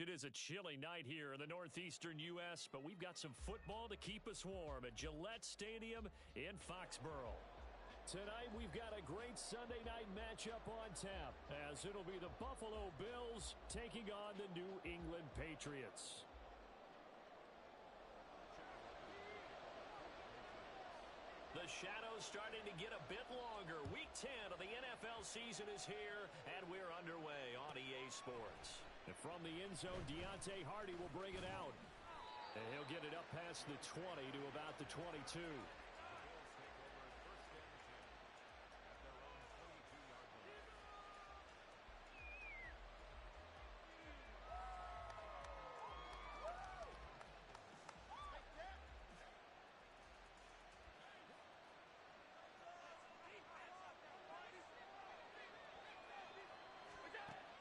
It is a chilly night here in the northeastern U.S., but we've got some football to keep us warm at Gillette Stadium in Foxborough. Tonight, we've got a great Sunday night matchup on tap, as it'll be the Buffalo Bills taking on the New England Patriots. The shadow's starting to get a bit longer. Week 10 of the NFL season is here, and we're underway on EA Sports. And from the end zone, Deontay Hardy will bring it out. And he'll get it up past the 20 to about the 22.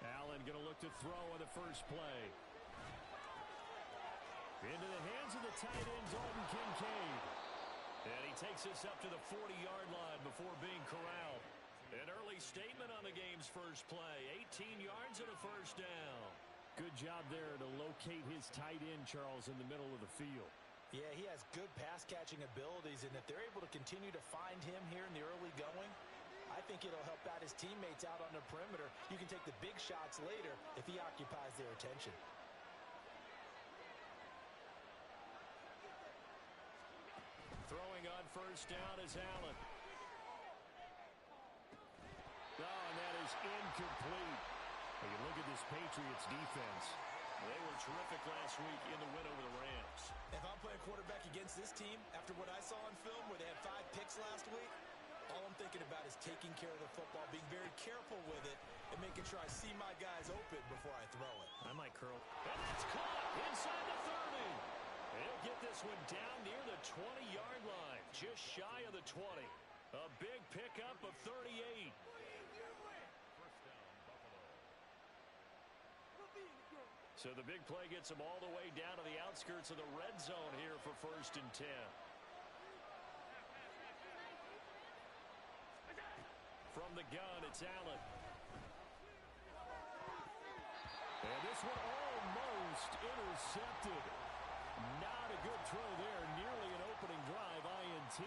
Allen going to look to throw on the first play. Into the hands of the tight end, Dalton Kincaid. And he takes us up to the 40-yard line before being corralled. An early statement on the game's first play. 18 yards and a first down. Good job there to locate his tight end, Charles, in the middle of the field. Yeah, he has good pass-catching abilities, and if they're able to continue to find him here in the early going, I think it'll help out his teammates out on the perimeter. You can take the big shots later if he occupies their attention. Throwing on first down is Allen. Oh, and that is incomplete. When you look at this Patriots defense, they were terrific last week in the win over the Rams. If I'm playing quarterback against this team, after what I saw on film where they had 5 picks last week, all I'm thinking about is taking care of the football, being very careful with it, and making sure I see my guys open before I throw it. I might curl. And that's caught inside the 30. He'll get this one down near the 20-yard line, just shy of the 20. A big pickup of 38. So the big play gets him all the way down to the outskirts of the red zone here for 1st and 10. From the gun, it's Allen. And this one almost intercepted. Not a good throw there. Nearly an opening drive INT.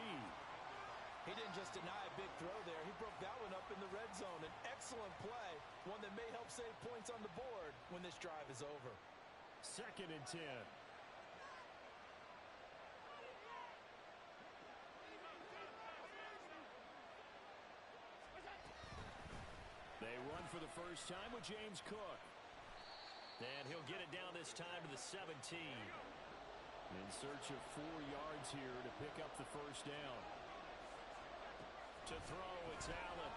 He didn't just deny a big throw there. He broke that one up in the red zone. An excellent play. One that may help save points on the board when this drive is over. 2nd and 10. They run for the first time with James Cook. And he'll get it down this time to the 17. In search of 4 yards here to pick up the first down. To throw, it's Allen.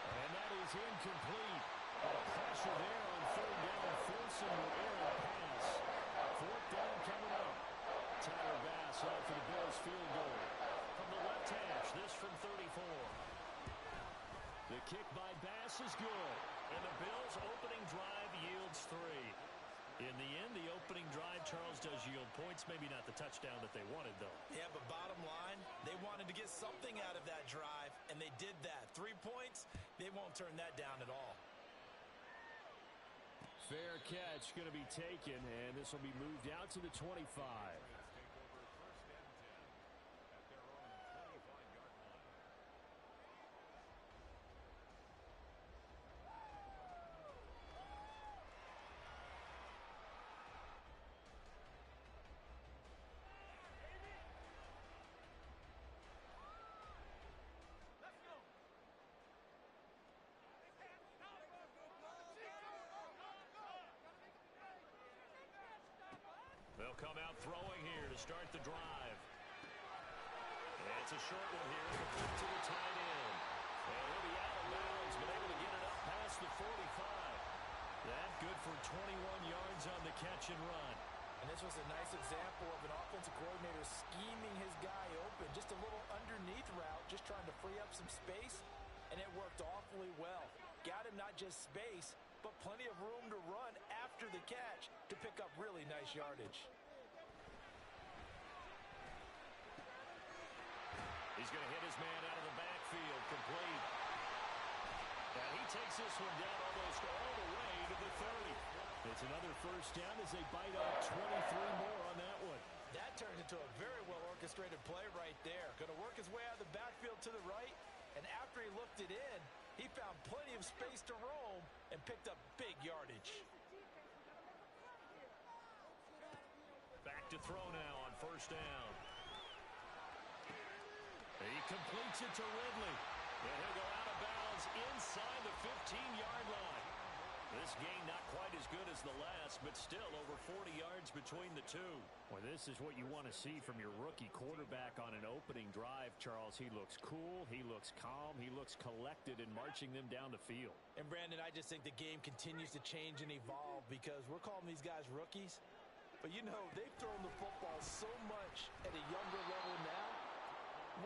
And that is incomplete. Pressure there on 3rd down, forcing the errant pass. 4th down coming up. Tyler Bass out for the Bills field goal. From the left hash, this from 34. The kick by Bass is good. And the Bills' opening drive yields 3. In the end, the opening drive, Charles, does yield points. Maybe not the touchdown that they wanted, though. Yeah, but bottom line, they wanted to get something out of that drive, and they did that. 3 points, they won't turn that down at all. Fair catch going to be taken, and this will be moved out to the 25. They'll come out throwing here to start the drive. And it's a short one here to the tight end. And he'll be out of bounds, but able to get it up past the 45. That good for 21 yards on the catch and run. And this was a nice example of an offensive coordinator scheming his guy open. Just a little underneath route, just trying to free up some space. And it worked awfully well. Got him not just space, but plenty of room to run after the catch to pick up really nice yardage. He's going to hit his man out of the backfield, complete. And he takes this one down almost all the way to the 30. It's another first down as they bite off 23 more on that one. That turns into a very well-orchestrated play right there. Going to work his way out of the backfield to the right, and after he looked it in, he found plenty of space to roam and picked up big yardage. Back to throw now on first down. He completes it to Ridley. And he'll go out of bounds inside the 15-yard line. This game not quite as good as the last, but still over 40 yards between the two. Well, this is what you want to see from your rookie quarterback on an opening drive, Charles. He looks cool, he looks calm, he looks collected in marching them down the field. And, Brandon, I just think the game continues to change and evolve because we're calling these guys rookies. But, you know, they've thrown the football so much at a younger level now,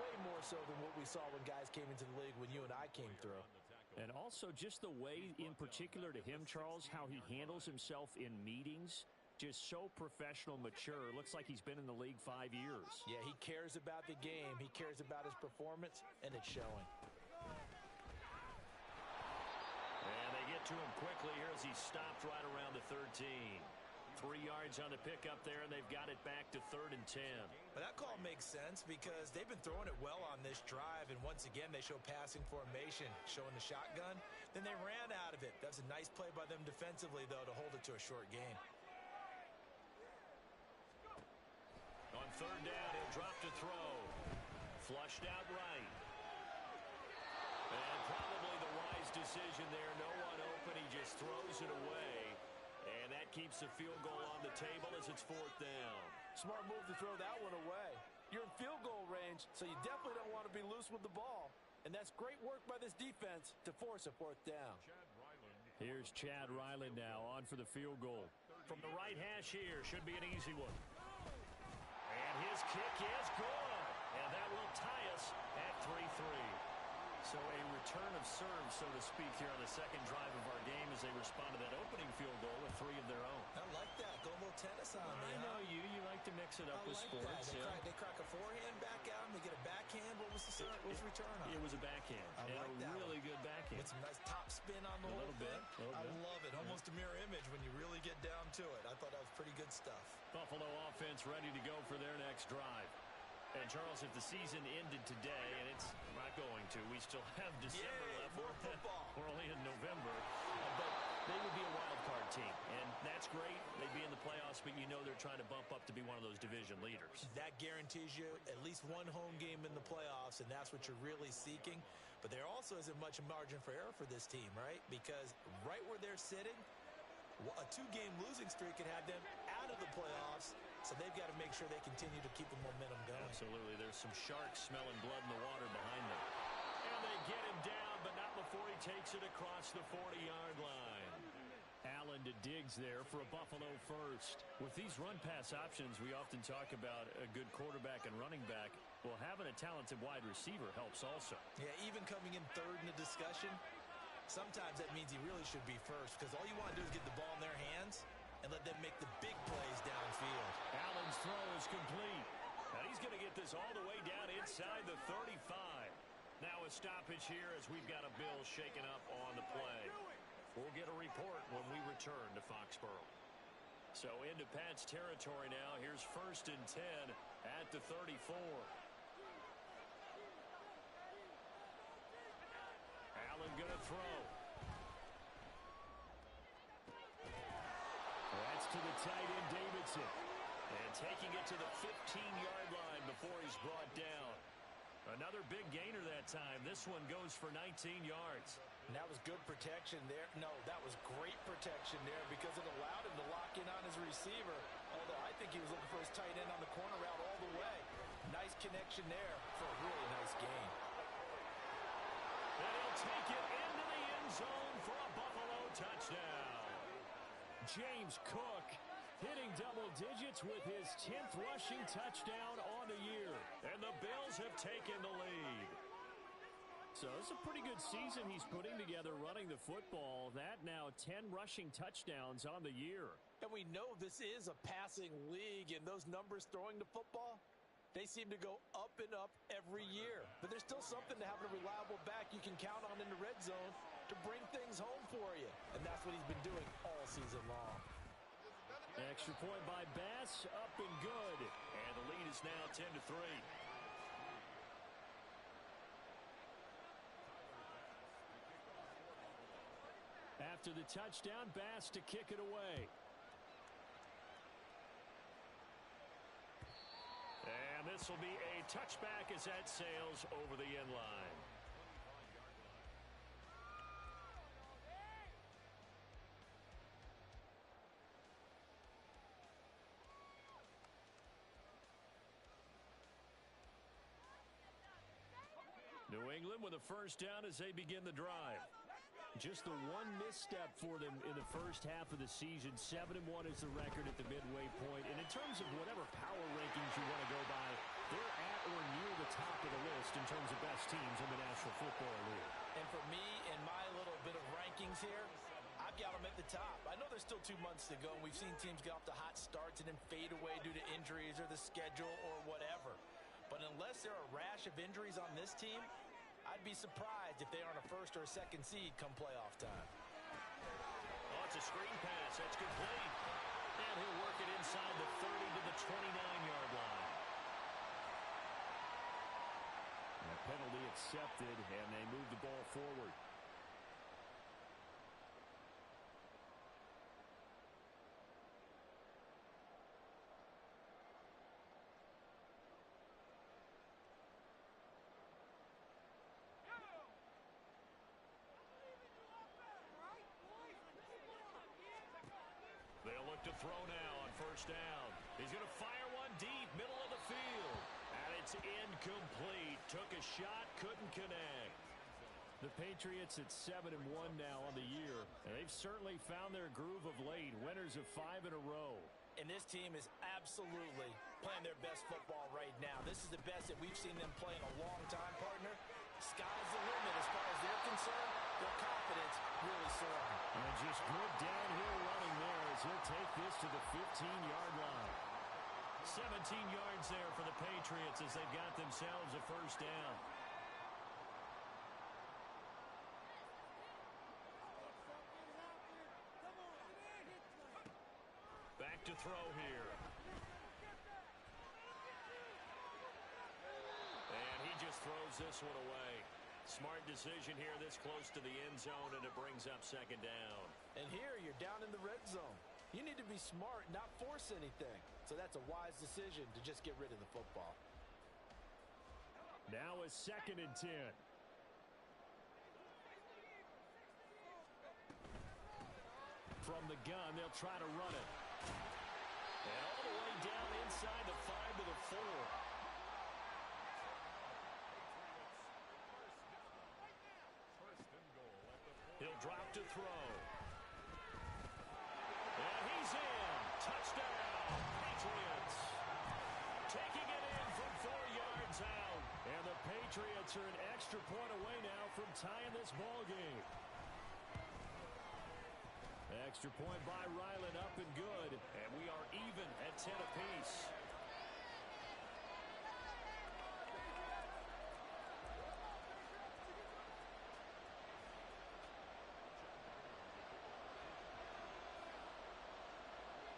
way more so than what we saw when guys came into the league when you and I came through. And also just the way, in particular to him, Charles, how he handles himself in meetings, just so professional, mature. Looks like he's been in the league 5 years. Yeah, he cares about the game. He cares about his performance, and it's showing. And they get to him quickly here as he stopped right around the 13. 3 yards on the pickup there, and they've got it back to 3rd and 10. But that call makes sense because they've been throwing it well on this drive, and once again, they show passing formation, showing the shotgun. Then they ran out of it. That's a nice play by them defensively, though, to hold it to a short gain. On 3rd down, he'll drop to throw. Flushed out right. And probably the wise decision there. No one open. He just throws it away. And that keeps the field goal on the table as it's 4th down. Smart move to throw that one away. You're in field goal range, so you definitely don't want to be loose with the ball. And that's great work by this defense to force a 4th down. Here's Chad Ryland now on for the field goal. From the right hash here, should be an easy one. And his kick is good. And that will tie us at 3-3. So a return of serve, so to speak, here on the second drive of our game as they respond to that opening field goal with 3 of their own. I like that. Go a little tennis on me. I know you. You like to mix it up with sports. They crack a forehand back out and they get a backhand. What was the return on? It was a backhand. I like that really good backhand. With some nice top spin on the whole thing. I love it. Almost a mirror image when you really get down to it. I thought that was pretty good stuff. Buffalo offense ready to go for their next drive. And, Charles, if the season ended today, and it's not going to, we still have December left. More football. We're only in November. But they would be a wild card team, and that's great. They'd be in the playoffs, but you know they're trying to bump up to be one of those division leaders. That guarantees you at least one home game in the playoffs, and that's what you're really seeking. But there also isn't much margin for error for this team, right? Because right where they're sitting, a 2-game losing streak could have them out of the playoffs. So they've got to make sure they continue to keep the momentum going. Absolutely. There's some sharks smelling blood in the water behind them. And they get him down, but not before he takes it across the 40-yard line. Allen to Diggs there for a Buffalo first. With these run-pass options, we often talk about a good quarterback and running back. Well, having a talented wide receiver helps also. Yeah, even coming in 3rd in the discussion, sometimes that means he really should be first because all you want to do is get the ball in their hands and let them make the big plays downfield. Allen's throw is complete. And he's going to get this all the way down inside the 35. Now a stoppage here as we've got a Bill shaken up on the play. We'll get a report when we return to Foxborough. So into Pat's territory now. Here's 1st and 10 at the 34. Allen going to throw. That's to the tight end, Davidson. And taking it to the 15-yard line before he's brought down. Another big gainer that time. This one goes for 19 yards. And that was good protection there. No, that was great protection there because it allowed him to lock in on his receiver. Although I think he was looking for his tight end on the corner route all the way. Nice connection there for a really nice gain. And he'll take it into the end zone for a Buffalo touchdown. James Cook hitting double digits with his 10th rushing touchdown on the year. And the Bills have taken the lead. So it's a pretty good season he's putting together running the football. That now 10 rushing touchdowns on the year. And we know this is a passing league, and those numbers throwing the football, they seem to go up and up every year. But there's still something to having a reliable back you can count on in the red zone to bring things home for you. And that's what he's been doing all season long. Extra point by Bass, up and good. And the lead is now 10-3. After the touchdown, Bass to kick it away. And this will be a touchback as that sails over the end line. New England with a first down as they begin the drive. Just the one misstep for them in the first half of the season. 7-1 is the record at the midway point. And in terms of whatever power rankings you want to go by, they're at or near the top of the list in terms of best teams in the National Football League. And for me, in my little bit of rankings here, I've got them at the top. I know there's still 2 months to go, and we've seen teams get off to hot starts and then fade away due to injuries or the schedule or whatever. But unless there are a rash of injuries on this team, I'd be surprised if they aren't a first or a second seed come playoff time. Oh, it's a screen pass. That's complete. And he'll work it inside the 30 to the 29-yard line. And a penalty accepted, and they move the ball forward. They'll look to throw now on first down. He's going to fire one deep, middle of the field. And it's incomplete. Took a shot, couldn't connect. The Patriots at 7-1 now on the year. And they've certainly found their groove of late. Winners of 5 in a row. And this team is absolutely playing their best football right now. This is the best that we've seen them play in a long time, partner. Sky's the limit as far as they're concerned. Their confidence really soaring. And just good downhill running there as he'll take this to the 15-yard line. 17 yards there for the Patriots as they've got themselves a first down. Back to throw here. And he just throws this one away. Smart decision here this close to the end zone, and it brings up second down. And here you're down in the red zone. You need to be smart, not force anything. So that's a wise decision to just get rid of the football. Now a 2nd and 10. From the gun, they'll try to run it. And all the way down inside the 5 to the 4. He'll drop to throw. And he's in. Touchdown, Patriots. Taking it in from 4 yards out. And the Patriots are an extra point away now from tying this ball game. Extra point by Ryland, up and good. And we are even at 10 apiece.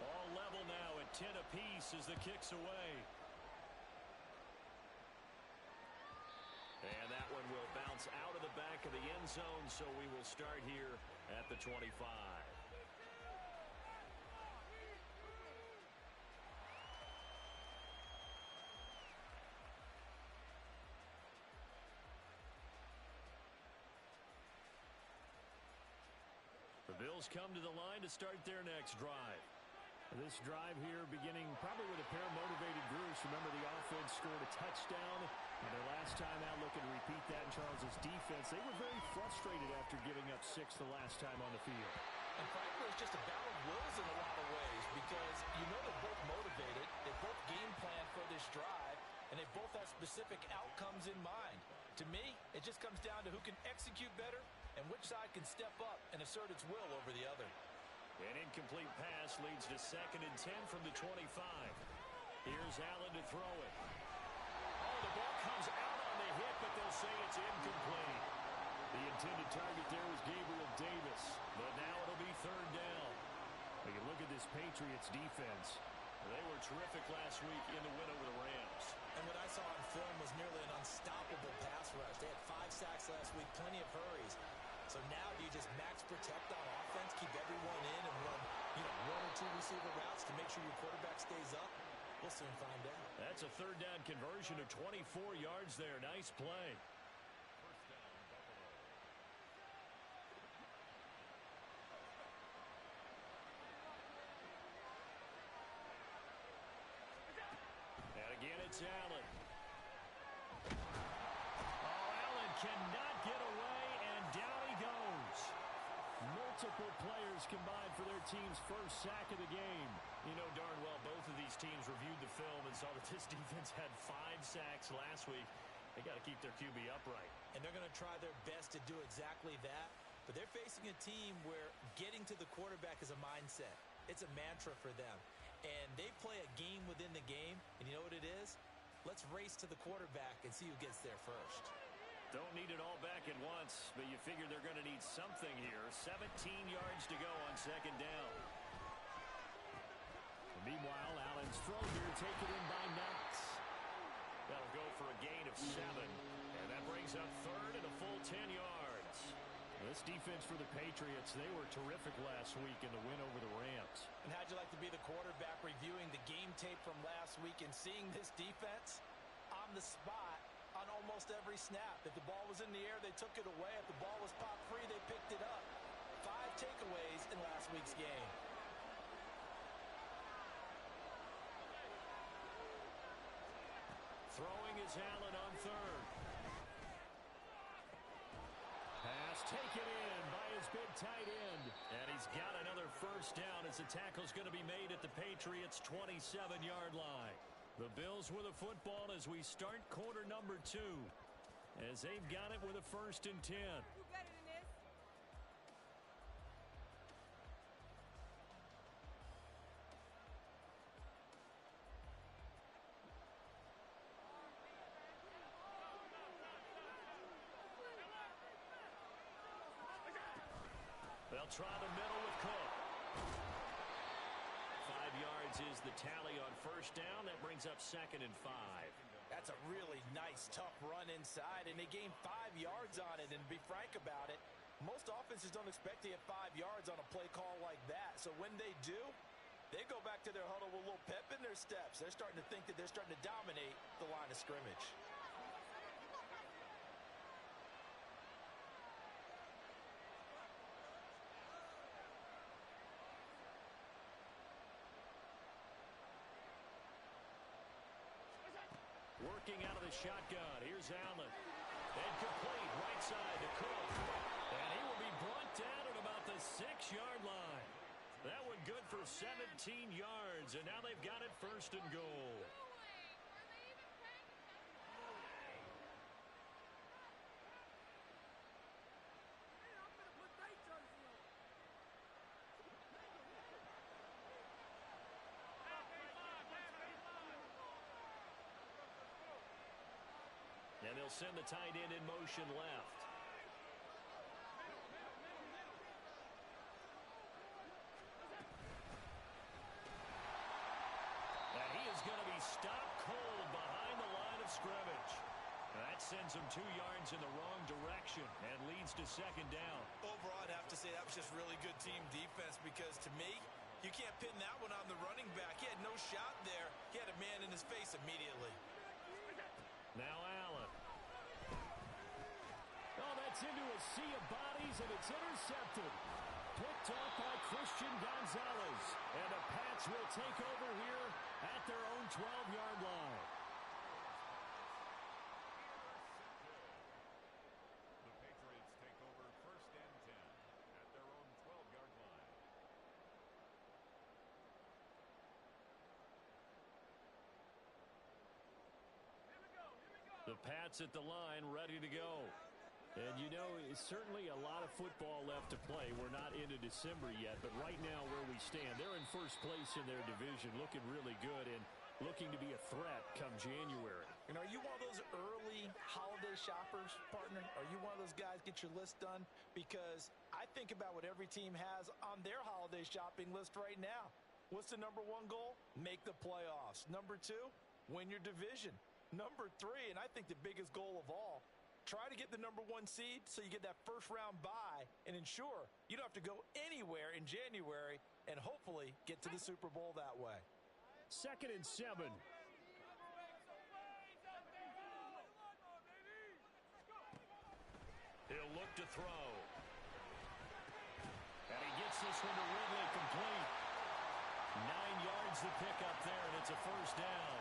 All level now at 10 apiece as the kick's away. And that one will bounce out of the back of the end zone, so we will start here at the 25. The Bills come to the line to start their next drive. This drive here beginning probably with a pair of motivated groups. Remember, the offense scored a touchdown. And their last time out, looking to repeat that in Charles's defense. They were very frustrated after giving up 6 the last time on the field. And frankly, it's just a battle of wills in a lot of ways because you know they're both motivated. They both game plan for this drive, and they both have specific outcomes in mind. To me, it just comes down to who can execute better and which side can step up and assert its will over the other. An incomplete pass leads to 2nd and 10 from the 25. Here's Allen to throw it. Oh, the ball comes out on the hit, but they'll say it's incomplete. The intended target there was Gabriel Davis, but now it'll be third down. We can look at this Patriots defense. They were terrific last week in the win over the Rams. And what I saw on film was nearly an unstoppable pass rush. They had 5 sacks last week, plenty of hurries. So now do you just max protect on offense, keep everyone in, and run, 1 or 2 receiver routes to make sure your quarterback stays up? We'll soon find out. That's a third down conversion of 24 yards there. Nice play. And again, it's Allen. Oh, Allen cannot get away, and down he goes. Multiple players combined for their team's first sack of the game. You know darn well both of these teams reviewed the film and saw that this defense had 5 sacks last week. They got to keep their QB upright. And they're going to try their best to do exactly that. But they're facing a team where getting to the quarterback is a mindset. It's a mantra for them. And they play a game within the game. And you know what it is? Let's race to the quarterback and see who gets there first. Don't need it all back at once, but you figure they're going to need something here. 17 yards to go on second down. Meanwhile, Allen's throw here taken in by Knox. That'll go for a gain of 7, and that brings up third and a full 10 yards. This defense for the Patriots, they were terrific last week in the win over the Rams. And how'd you like to be the quarterback reviewing the game tape from last week and seeing this defense on the spot on almost every snap? If the ball was in the air, they took it away. If the ball was popped free, they picked it up. 5 takeaways in last week's game. Throwing is Allen on third. Pass taken in by his big tight end. And he's got another first down as the tackle's going to be made at the Patriots' 27-yard line. The Bills with a football as we start quarter number 2. As they've got it with a 1st and 10. They'll try the middle with Cook. 5 yards is the tally on first down. That brings up 2nd and 5. That's a really nice, tough run inside, and they gained 5 yards on it. And to be frank about it, most offenses don't expect to get 5 yards on a play call like that. So when they do, they go back to their huddle with a little pep in their steps. They're starting to think that they're starting to dominate the line of scrimmage. Working out of the shotgun. Here's Allen. And complete right side to Cook. And he will be brought down at about the 6-yard line. That one good for 17 yards. And now they've got it 1st and goal. And they'll send the tight end in motion left. And he is going to be stopped cold behind the line of scrimmage. That sends him 2 yards in the wrong direction and leads to 2nd down. Overall, I'd have to say that was just really good team defense because, to me, you can't pin that one on the running back. He had no shot there. He had a man in his face immediately. Now Allen. Oh, that's into a sea of bodies, and it's intercepted. Picked off by Christian Gonzalez. And the Pats will take over here at their own 12-yard line. The Patriots take over 1st and 10 at their own 12-yard line. The Pats at the line, ready to go. And you know, it's certainly a lot of football left to play. We're not into December yet, but right now where we stand, they're in first place in their division, looking really good. And looking to be a threat come January. And are you one of those early holiday shoppers, partner? Are you one of those guys get your list done? Because I think about what every team has on their holiday shopping list right now. What's the number one goal? Make the playoffs. Number two, win your division. Number three, and I think the biggest goal of all, try to get the number one seed so you get that first round bye and ensure you don't have to go anywhere in January and hopefully get to the Super Bowl that way. 2nd and 7. He'll look to throw. And he gets this one to Ridley, complete. 9 yards to pick up there, and it's a first down.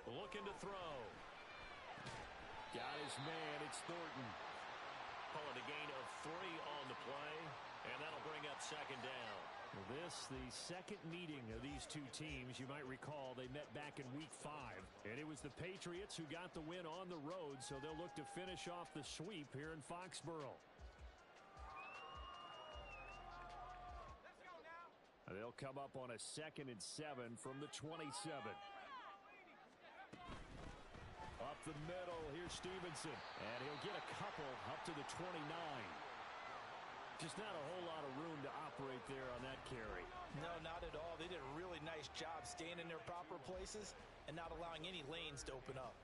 Looking to throw. Got his man. It's Thornton. Calling a gain of 3 on the play, and that'll bring up 2nd down. This, the second meeting of these two teams. You might recall they met back in Week 5, and it was the Patriots who got the win on the road, so they'll look to finish off the sweep here in Foxborough. They'll come up on a 2nd and 7 from the 27. Up the middle, here's Stevenson. And he'll get a couple up to the 29. Just not a whole lot of room to operate there on that carry. No, not at all. They did a really nice job staying in their proper places and not allowing any lanes to open up.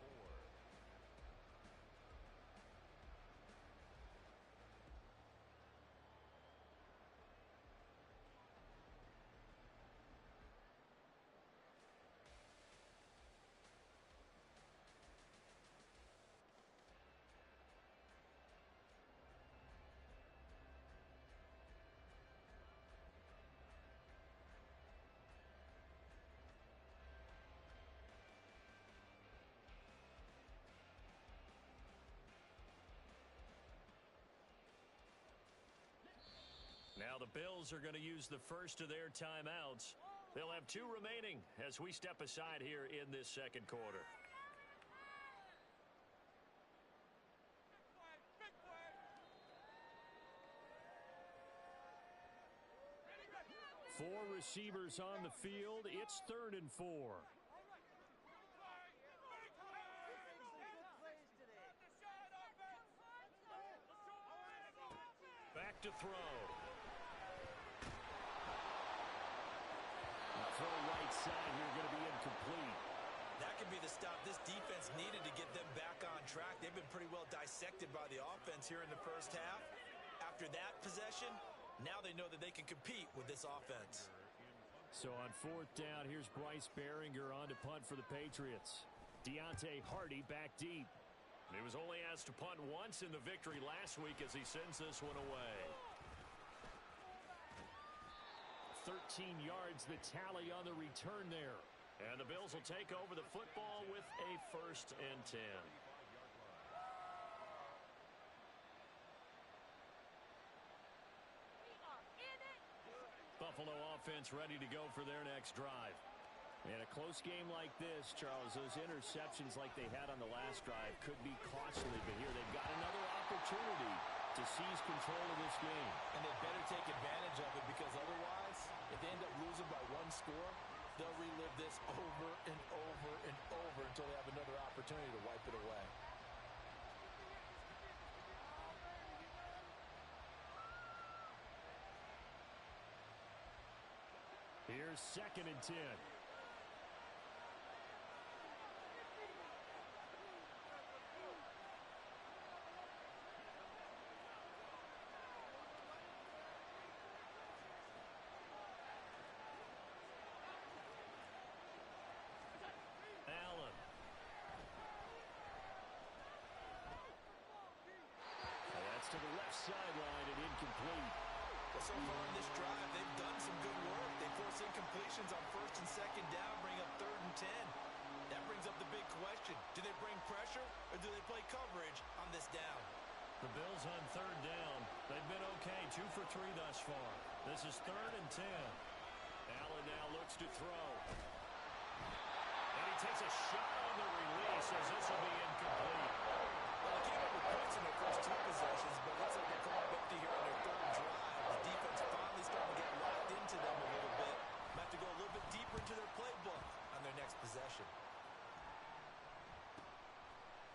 Now the Bills are going to use the first of their timeouts. They'll have 2 remaining as we step aside here in this 2nd quarter. Four receivers on the field. It's 3rd and 4. Back to throw. Throw right side here, going to be incomplete. That could be the stop this defense needed to get them back on track. They've been pretty well dissected by the offense here in the first half. After that possession, now they know that they can compete with this offense. So on 4th down, here's Bryce Behringer on to punt for the Patriots. Deontay Hardy back deep. He was only asked to punt once in the victory last week as he sends this one away. 13 yards, the tally on the return there. And the Bills will take over the football with a 1st and 10. Buffalo offense ready to go for their next drive. In a close game like this, Charles, those interceptions like they had on the last drive could be costly. But here they've got another opportunity to seize control of this game. And they better take advantage of it, because otherwise, if they end up losing by 1 score, they'll relive this over and over and over until they have another opportunity to wipe it away. Here's 2nd and 10. Allen. That's to the left sideline and incomplete. Well, so far in this drive, they've done some good work. They force incompletions on 1st and 2nd down, bring up 3rd and 10. That brings up the big question. Do they bring pressure or do they play coverage on this down? The Bills on 3rd down. They've been okay, 2 for 3 thus far. This is 3rd and 10. Allen now looks to throw. And he takes a shot on the release as this will be incomplete. Well, they came up with points in their first 2 possessions, but it looks like they come up empty here on their 3rd drive. The defense finally starting to get locked into them a little bit. Might have to go a little bit deeper into their playbook on their next possession.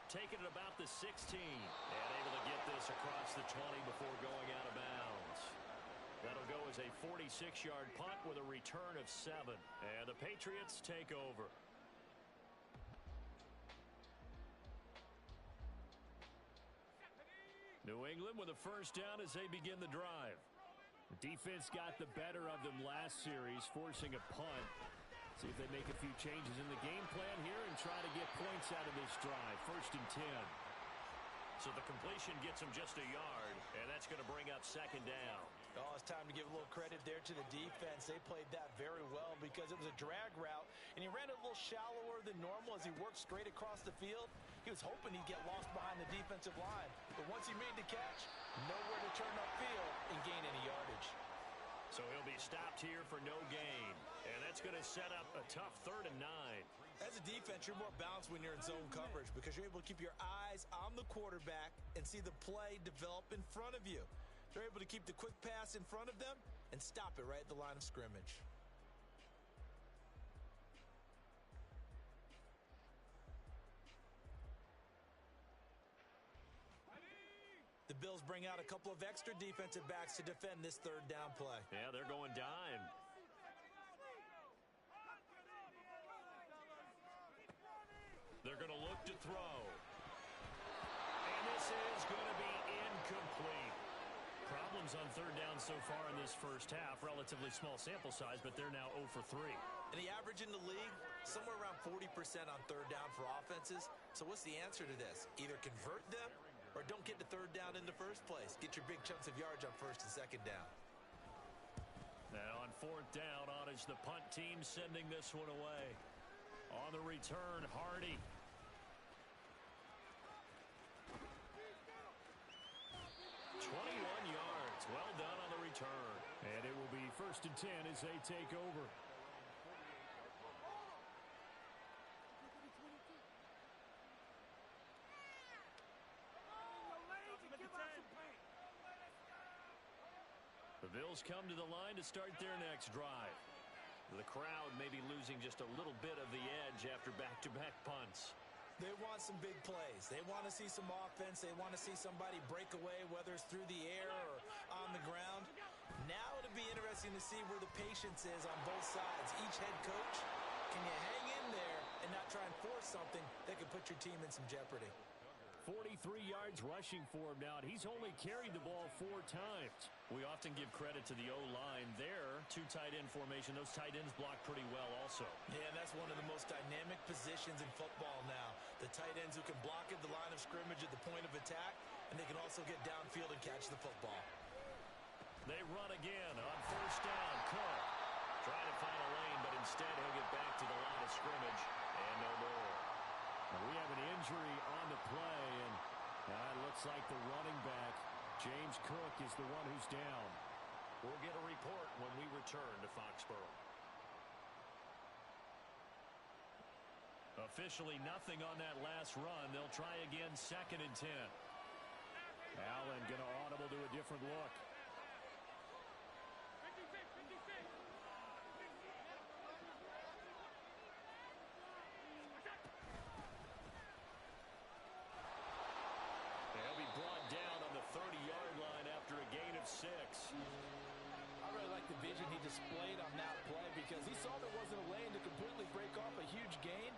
Taking it about the 16. And able to get this across the 20 before going out of bounds. That'll go as a 46-yard punt with a return of 7. And the Patriots take over. New England with a first down as they begin the drive. The defense got the better of them last series, forcing a punt. See if they make a few changes in the game plan here and try to get points out of this drive. 1st and 10. So the completion gets him just a yard, and that's going to bring up 2nd down. Oh, it's time to give a little credit there to the defense. They played that very well because it was a drag route, and he ran a little shallower than normal as he worked straight across the field. He was hoping he'd get lost behind the defensive line, but once he made the catch, nowhere to turn upfield and gain any yardage. So he'll be stopped here for no gain, and that's going to set up a tough 3rd and 9. As a defense, you're more balanced when you're in zone coverage because you're able to keep your eyes on the quarterback and see the play develop in front of you. They're able to keep the quick pass in front of them and stop it right at the line of scrimmage. The Bills bring out a couple of extra defensive backs to defend this 3rd down play. Yeah, they're going dime. They're going to look to throw. And this is going to be incomplete. Problems on 3rd down so far in this first half. Relatively small sample size, but they're now 0 for 3. And the average in the league, somewhere around 40% on 3rd down for offenses. So what's the answer to this? Either convert them or don't get to 3rd down in the first place. Get your big chunks of yards on 1st and 2nd down. Now on 4th down, on is the punt team sending this one away. On the return, Hardy. 21 yards. Well done on the return. And it will be 1st and 10 as they take over. The Bills come to the line to start their next drive. The crowd may be losing just a little bit of the edge after back-to-back punts. They want some big plays. They want to see some offense. They want to see somebody break away, whether it's through the air or on the ground. Now it'll be interesting to see where the patience is on both sides. Each head coach, can you hang in there and not try and force something that could put your team in some jeopardy? 43 yards rushing for him now, and he's only carried the ball 4 times. We often give credit to the O-line there. 2 tight end formation. Those tight ends block pretty well also. Yeah, and that's one of the most dynamic positions in football now. The tight ends who can block at the line of scrimmage at the point of attack, and they can also get downfield and catch the football. They run again on 1st down. Cook trying to find a lane, but instead he'll get back to the line of scrimmage and no more. We have an injury on the play, and it looks like the running back, James Cook, is the one who's down. We'll get a report when we return to Foxborough. Officially nothing on that last run. They'll try again 2nd and 10. Allen going to audible to a different look. Brought down on the 30-yard line after a gain of 6. I really like the vision he displayed on that play because he saw there wasn't a lane to completely break off a huge gain.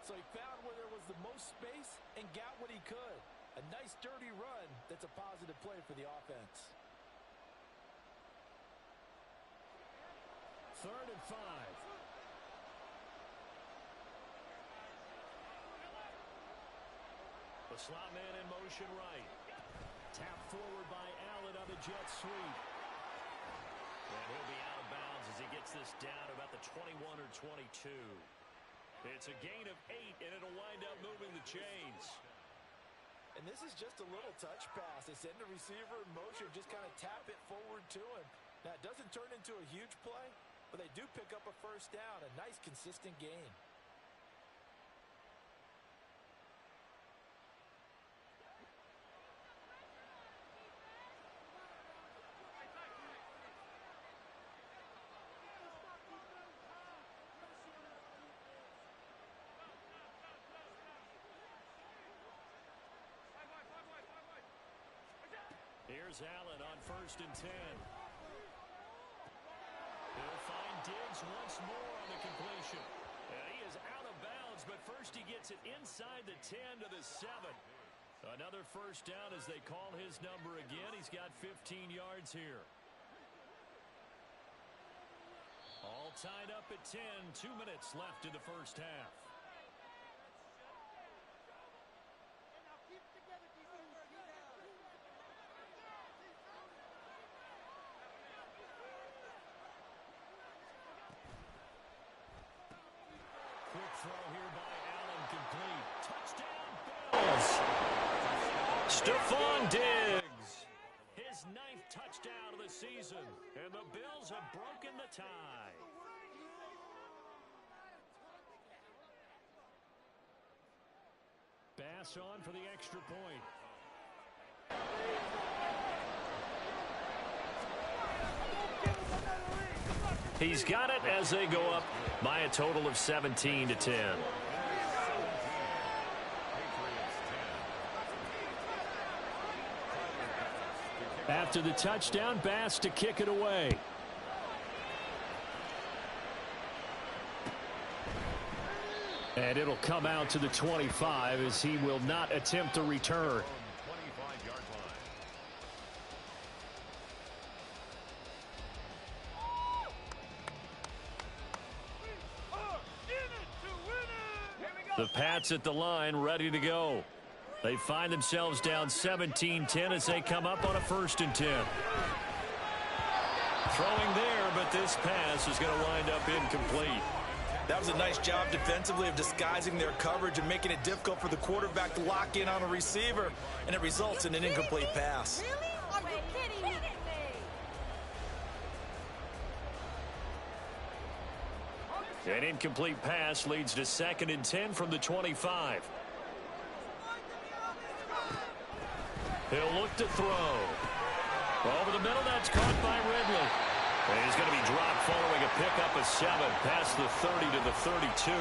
So he found where there was the most space and got what he could. A nice, dirty run that's a positive play for the offense. 3rd and 5. The slot man in motion right. Tap forward by Allen on the jet sweep. And he'll be out of bounds as he gets this down about the 21 or 22. It's a gain of 8, and it'll wind up moving the chains. And this is just a little touch pass. They send the receiver in motion, just kind of tap it forward to him. Now, it doesn't turn into a huge play, but they do pick up a first down, a nice, consistent gain. Here's Allen on 1st and 10. He'll find Diggs once more on the completion. And he is out of bounds, but first he gets it inside the 10 to the 7. Another first down as they call his number again. He's got 15 yards here. All tied up at 10. 2 minutes left in the first half. Quick throw here by Allen, complete. Touchdown, Bills. Stephon Diggs. His 9th touchdown of the season. And the Bills have broken the tie. Bass on for the extra point. He's got it as they go up by a total of 17 to 10. After the touchdown, Bass to kick it away. And it'll come out to the 25 as he will not attempt a return. The Pats at the line, ready to go. They find themselves down 17-10 as they come up on a 1st and 10. Throwing there, but this pass is going to wind up incomplete. That was a nice job defensively of disguising their coverage and making it difficult for the quarterback to lock in on a receiver, and it results in an incomplete pass. Really? Are you kidding me? An incomplete pass leads to 2nd and 10 from the 25. He'll look to throw. Over the middle, that's caught by Ridley. And he's going to be dropped following a pickup of 7 past the 30 to the 32.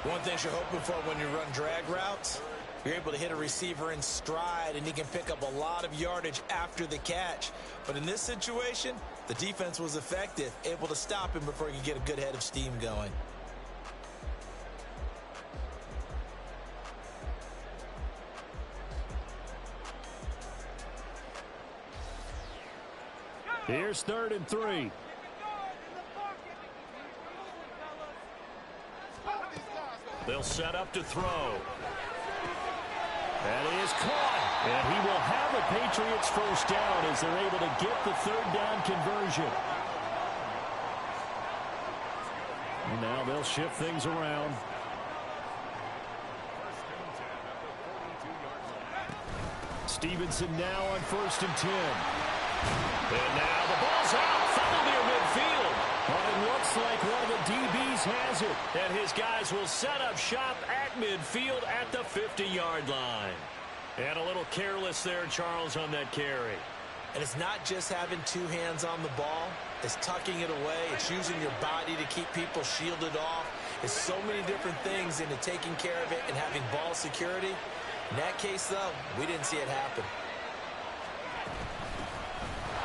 One thing you're hoping for when you run drag routes, you're able to hit a receiver in stride, and he can pick up a lot of yardage after the catch. But in this situation, the defense was effective, able to stop him before he could get a good head of steam going. Here's 3rd and 3. They'll set up to throw. That is caught. And he will have a Patriots first down as they're able to get the 3rd down conversion. And now they'll shift things around. Stevenson now on 1st and 10. And now the ball's out. Foul near midfield. But it looks like one of the DBs has it. And his guys will set up shop at midfield at the 50-yard line. And a little careless there, Charles, on that carry. And it's not just having 2 hands on the ball. It's tucking it away. It's using your body to keep people shielded off. It's so many different things into taking care of it and having ball security. In that case, though, we didn't see it happen.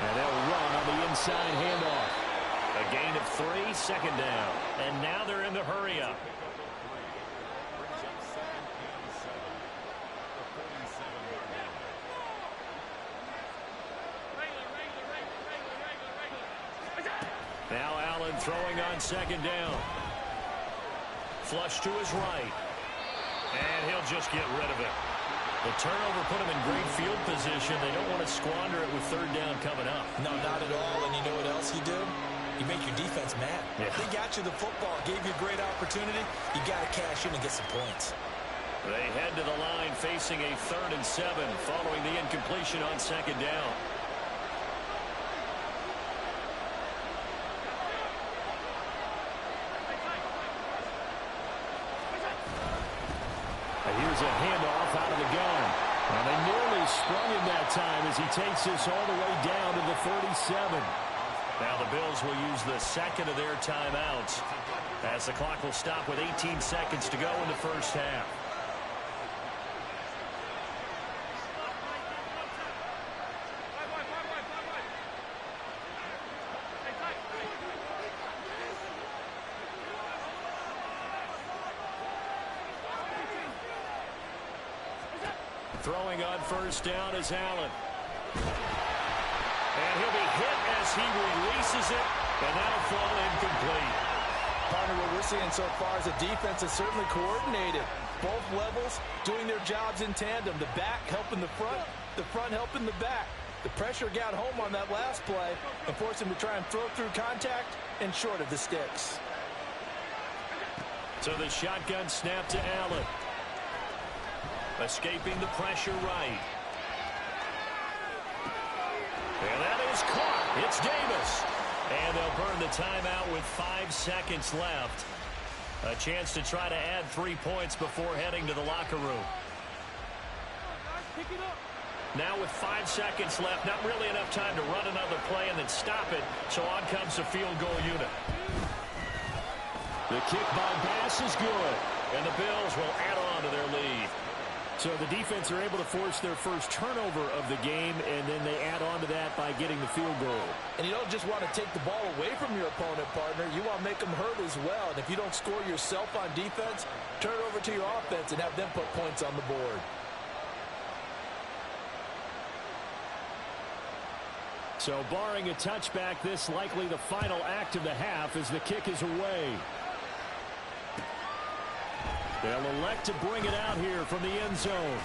And they'll run on the inside handoff. A gain of 3, 2nd down. And now they're in the hurry-up. Now Allen throwing on 2nd down. Flush to his right. And he'll just get rid of it. The turnover put him in great field position. They don't want to squander it with 3rd down coming up. No, not at all. And you know what else you do? You make your defense mad. Yeah. They got you the football, gave you a great opportunity. You got to cash in and get some points. They head to the line facing a 3rd and 7 following the incompletion on 2nd down. And here's a handoff out of the gun. And they nearly sprung him that time as he takes this all the way down to the 37. Now the Bills will use the 2nd of their timeouts as the clock will stop with 18 seconds to go in the first half. Throwing on 1st down is Allen. And he'll be hit as he releases it, and that'll fall incomplete. Partner, what we're seeing so far is the defense is certainly coordinated. Both levels doing their jobs in tandem. The back helping the front helping the back. The pressure got home on that last play and forced him to try and throw through contact and short of the sticks. So the shotgun snap to Allen. Escaping the pressure right. And that is caught. It's Davis. And they'll burn the timeout with 5 seconds left. A chance to try to add 3 points before heading to the locker room. Now with 5 seconds left, not really enough time to run another play and then stop it. So on comes the field goal unit. The kick by Bass is good. And the Bills will add on to their lead. So the defense are able to force their first turnover of the game, and then they add on to that by getting the field goal. And you don't just want to take the ball away from your opponent, partner. You want to make them hurt as well. And if you don't score yourself on defense, turn it over to your offense and have them put points on the board. So barring a touchback, this likely the final act of the half as the kick is away. They'll elect to bring it out here from the end zone.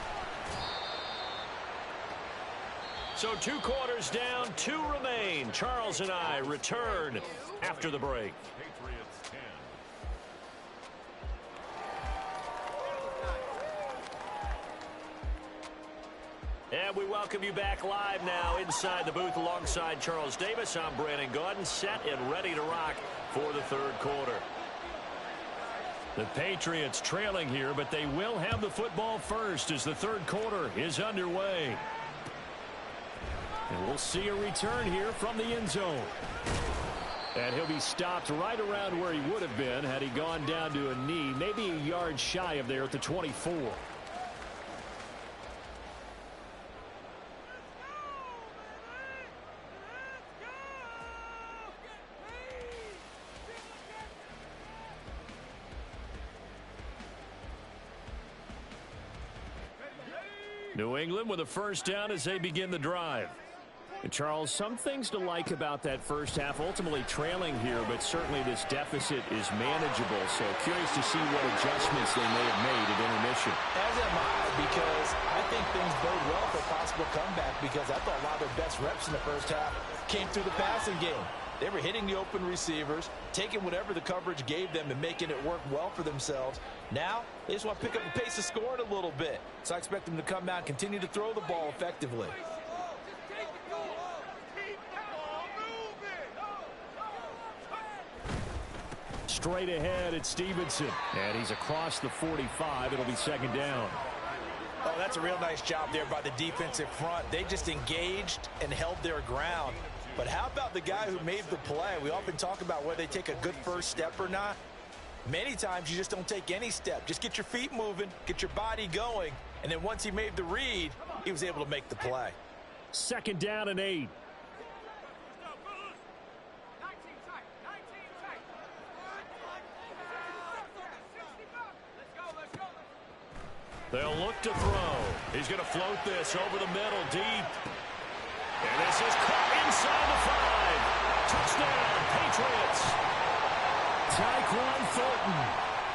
So 2 quarters down, 2 remain. Charles and I return after the break. Patriots 10. And we welcome you back live now inside the booth alongside Charles Davis. I'm Brandon Gaudin, set and ready to rock for the 3rd quarter. The Patriots trailing here, but they will have the football first as the 3rd quarter is underway. And we'll see a return here from the end zone. And he'll be stopped right around where he would have been had he gone down to a knee, maybe a yard shy of there at the 24. New England with a 1st down as they begin the drive. And Charles, some things to like about that first half. Ultimately trailing here, but certainly this deficit is manageable. So curious to see what adjustments they may have made at intermission. As am I, because I think things bode well for a possible comeback, because I thought a lot of their best reps in the first half came through the passing game. They were hitting the open receivers, taking whatever the coverage gave them and making it work well for themselves. Now, they just want to pick up the pace of scoring a little bit. So I expect them to come out and continue to throw the ball effectively. Straight ahead, it's Stevenson. And he's across the 45. It'll be 2nd down. Oh, that's a real nice job there by the defensive front. They just engaged and held their ground. But how about the guy who made the play? We often talk about whether they take a good first step or not. Many times you just don't take any step. Just get your feet moving, get your body going, and then once he made the read, he was able to make the play. 2nd down and 8. They'll look to throw. He's going to float this over the middle deep. And this is caught inside the 5. Touchdown, Patriots. Tyquan Thornton,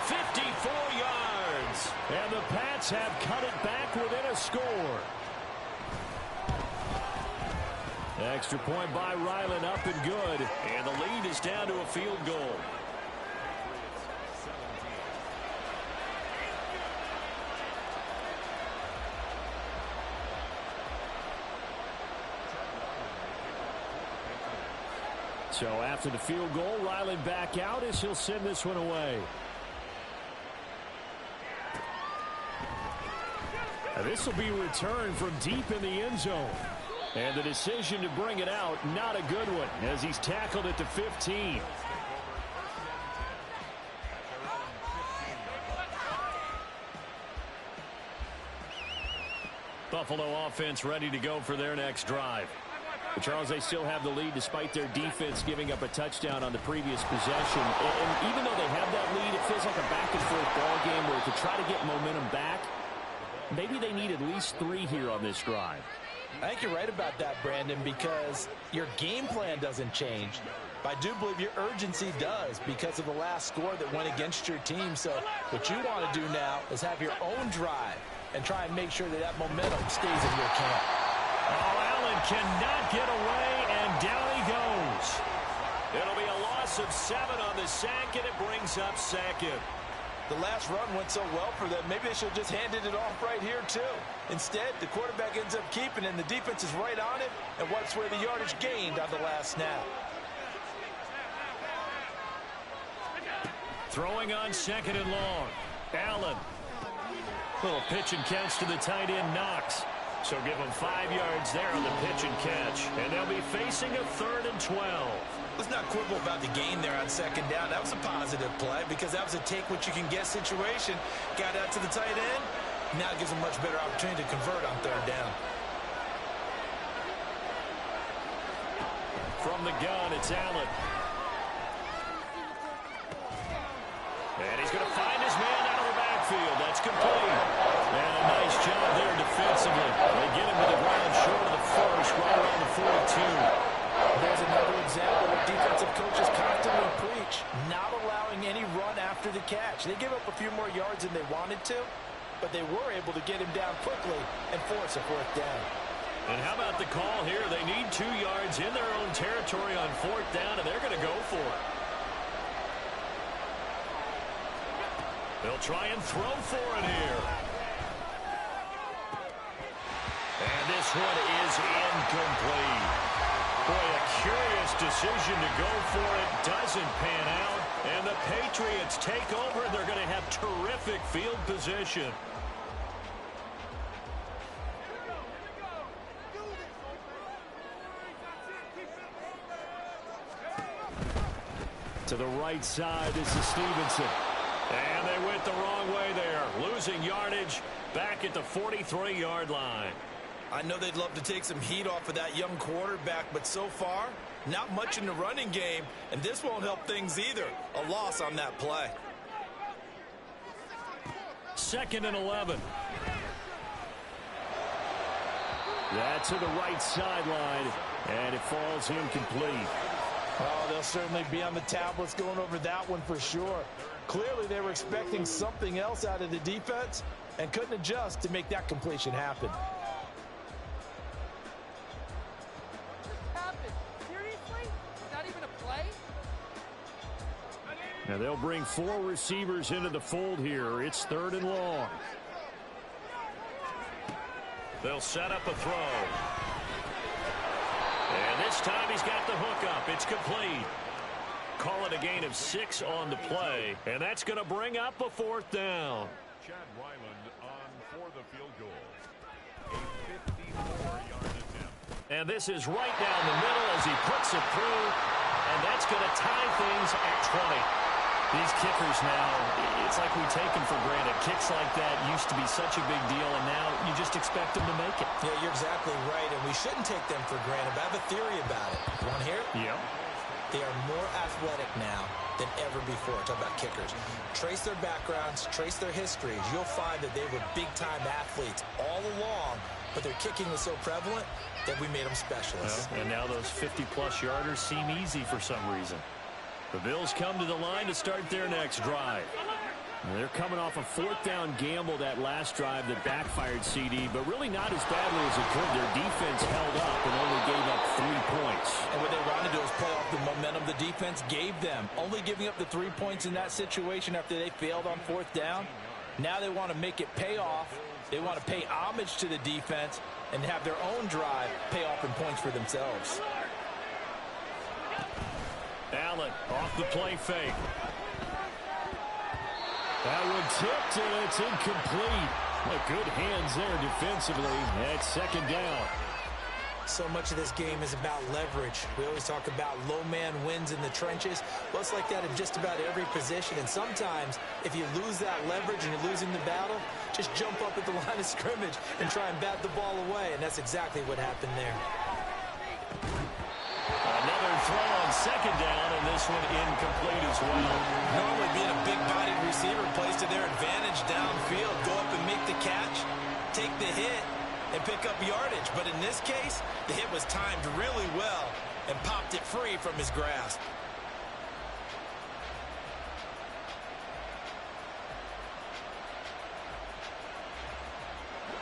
54 yards. And the Pats have cut it back within a score. Extra point by Ryland, up and good. And the lead is down to a field goal. So after the field goal, Riley back out as he'll send this one away. This will be returned from deep in the end zone. And the decision to bring it out, not a good one, as he's tackled at the 15. Buffalo offense ready to go for their next drive. But Charles, they still have the lead despite their defense giving up a touchdown on the previous possession. And even though they have that lead, it feels like a back-and-forth ball game where to try to get momentum back, maybe they need at least 3 here on this drive. I think you're right about that, Brandon, because your game plan doesn't change. But I do believe your urgency does because of the last score that went against your team. So what you want to do now is have your own drive and try and make sure that that momentum stays in your camp. Oh, Allen cannot get away, and down he goes. It'll be a loss of 7 on the sack, and it brings up second. The last run went so well for them, maybe they should have just handed it off right here, too. Instead, the quarterback ends up keeping it, and the defense is right on it and wipes away the yardage gained on the last snap. Throwing on 2nd and long. Allen. Little pitch and catch to the tight end, Knox. So give them 5 yards there on the pitch and catch. And they'll be facing a 3rd and 12. Let's not quibble about the gain there on 2nd down. That was a positive play because that was a take-what-you-can-get situation. Got out to the tight end. Now gives them much better opportunity to convert on 3rd down. From the gun, it's Allen. And he's going to find his man out of the backfield. That's complete. And a nice job there defensively. They get him to the ground short of the first, right around the 42. There's another example where defensive coaches constantly preach, not allowing any run after the catch. They give up a few more yards than they wanted to, but they were able to get him down quickly and force a 4th down. And how about the call here? They need 2 yards in their own territory on 4th down, and they're going to go for it. They'll try and throw for it here. And this one is incomplete. Boy, a curious decision to go for it. Doesn't pan out. And the Patriots take over. They're going to have terrific field position. To the right side, this is Stevenson. And they went the wrong way there. Losing yardage back at the 43-yard line. I know they'd love to take some heat off of that young quarterback, but so far, not much in the running game, and this won't help things either. A loss on that play. 2nd and 11. That's to the right sideline, and it falls incomplete. Oh, they'll certainly be on the tablets going over that one for sure. Clearly, they were expecting something else out of the defense and couldn't adjust to make that completion happen. Now they'll bring 4 receivers into the fold here. It's 3rd and long. They'll set up a throw. And this time he's got the hook up. It's complete. Call it a gain of 6 on the play. And that's going to bring up a 4th down. Chad Ryland on for the field goal. A 54-yard attempt. And this is right down the middle as he puts it through. And that's going to tie things at 20. These kickers now, it's like we take them for granted. Kicks like that used to be such a big deal, and now you just expect them to make it. Yeah, you're exactly right, and we shouldn't take them for granted, but I have a theory about it. You want to hear it? Yeah. They are more athletic now than ever before. Talk about kickers. Trace their backgrounds, trace their histories. You'll find that they were big-time athletes all along, but their kicking was so prevalent that we made them specialists. Well, and now those 50-plus yarders seem easy for some reason. The Bills come to the line to start their next drive. They're coming off a 4th down gamble that last drive that backfired CD, but really not as badly as it could. Their defense held up and only gave up 3 points. And what they want to do is play off the momentum the defense gave them. Only giving up the 3 points in that situation after they failed on 4th down. Now they want to make it pay off. They want to pay homage to the defense and have their own drive pay off in points for themselves. Allen off the play fake. That one tipped, and it's incomplete. Good hands there defensively at second down. So much of this game is about leverage. We always talk about low man wins in the trenches. Well, it's like that in just about every position. And sometimes, if you lose that leverage and you're losing the battle, just jump up at the line of scrimmage and try and bat the ball away. And that's exactly what happened there. Another throw on second down, and this one incomplete as well. Normally being a big-bodied receiver plays to their advantage downfield. Go up and make the catch, take the hit, and pick up yardage. But in this case, the hit was timed really well and popped it free from his grasp.